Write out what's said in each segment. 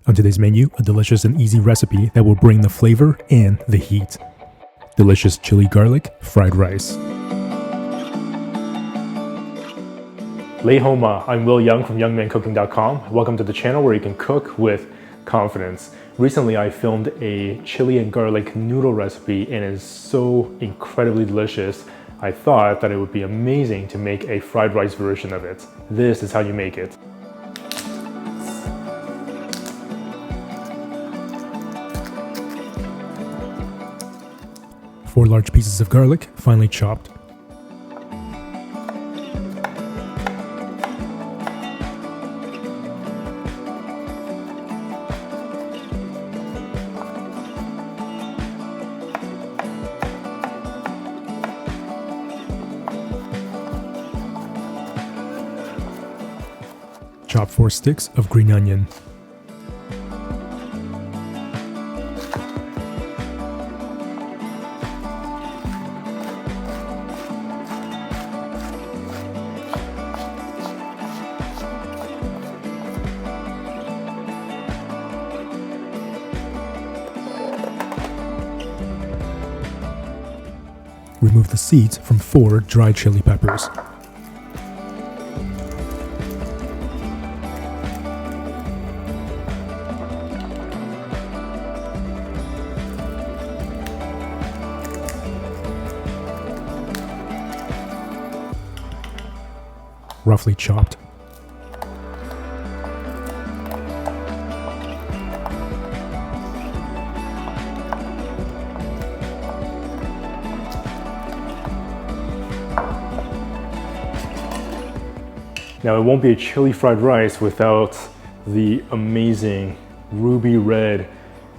On today's menu, a delicious and easy recipe that will bring the flavor and the heat. Delicious chili garlic fried rice. Lei Homa, I'm Yeung from YoungManCooking.com. Welcome to the channel where you can cook with confidence. Recently I filmed a chili and garlic noodle recipe and it is so incredibly delicious. I thought that it would be amazing to make a fried rice version of it. This is how you make it. Four large pieces of garlic, finely chopped. Chop 4 sticks of green onion. Remove the seeds from 4 dried chili peppers. Roughly chopped. Now it won't be a chili fried rice without the amazing ruby red,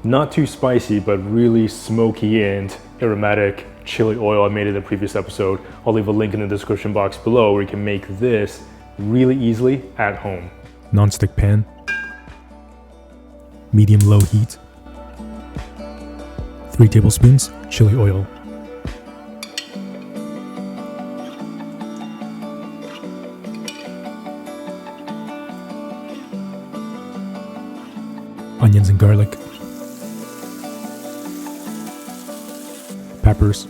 not too spicy, but really smoky and aromatic chili oil I made in the previous episode. I'll leave a link in the description box below where you can make this really easily at home. Non-stick pan, medium-low heat, 3 tablespoons chili oil. Onions and garlic, peppers.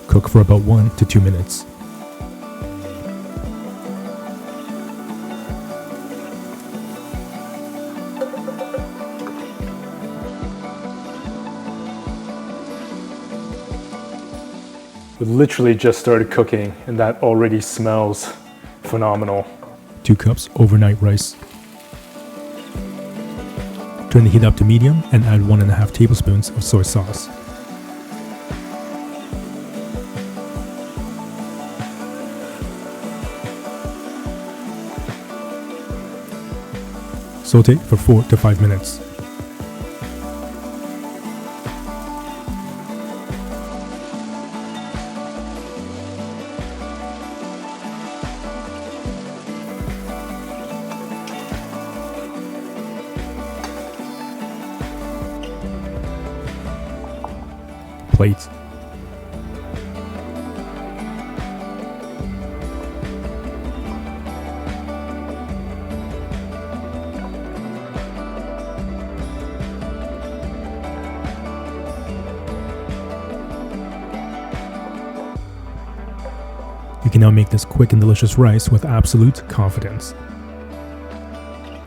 Cook for about 1 to 2 minutes. We literally just started cooking and that already smells phenomenal. 2 cups overnight rice. Turn the heat up to medium and add 1.5 tablespoons of soy sauce. Sauté for 4 to 5 minutes. Plate. You can now make this quick and delicious rice with absolute confidence.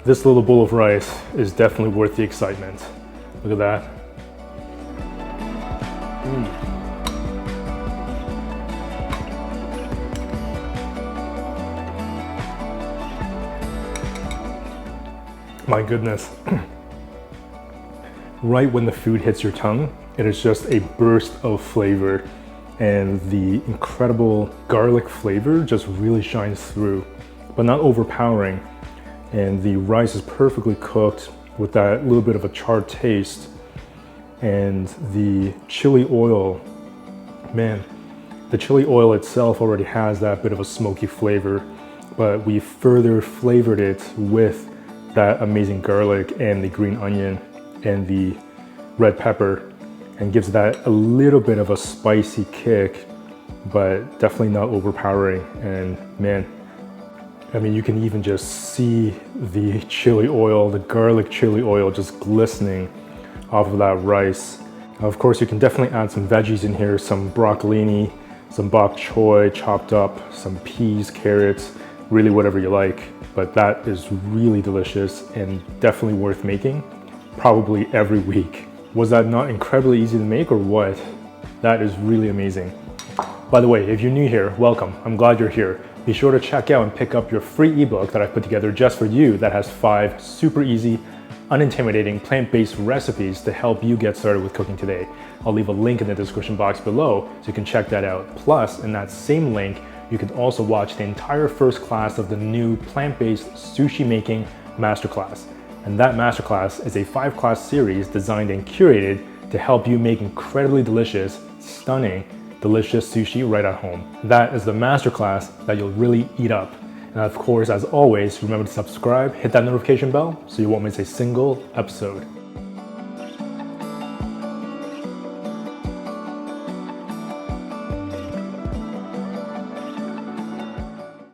This little bowl of rice is definitely worth the excitement. Look at that. My goodness. Right when the food hits your tongue, it is just a burst of flavor, and the incredible garlic flavor just really shines through, but not overpowering. And the rice is perfectly cooked with that little bit of a charred taste. And the chili oil, man, the chili oil itself already has that bit of a smoky flavor, but we further flavored it with that amazing garlic and the green onion and the red pepper, and gives that a little bit of a spicy kick, but definitely not overpowering. And man, I mean, you can even just see the chili oil, the garlic chili oil just glistening off of that rice. Of course, you can definitely add some veggies in here, some broccolini, some bok choy chopped up, some peas, carrots, really whatever you like. But that is really delicious and definitely worth making, probably every week. Was that not incredibly easy to make or what? That is really amazing. By the way, if you're new here, welcome. I'm glad you're here. Be sure to check out and pick up your free ebook that I put together just for you that has 5 super easy, unintimidating plant-based recipes to help you get started with cooking today. I'll leave a link in the description box below so you can check that out. Plus, in that same link, you can also watch the entire first class of the new plant-based sushi making masterclass. And that masterclass is a 5-class series designed and curated to help you make incredibly delicious, stunning, delicious sushi right at home. That is the masterclass that you'll really eat up. And of course, as always, remember to subscribe, hit that notification bell so you won't miss a single episode.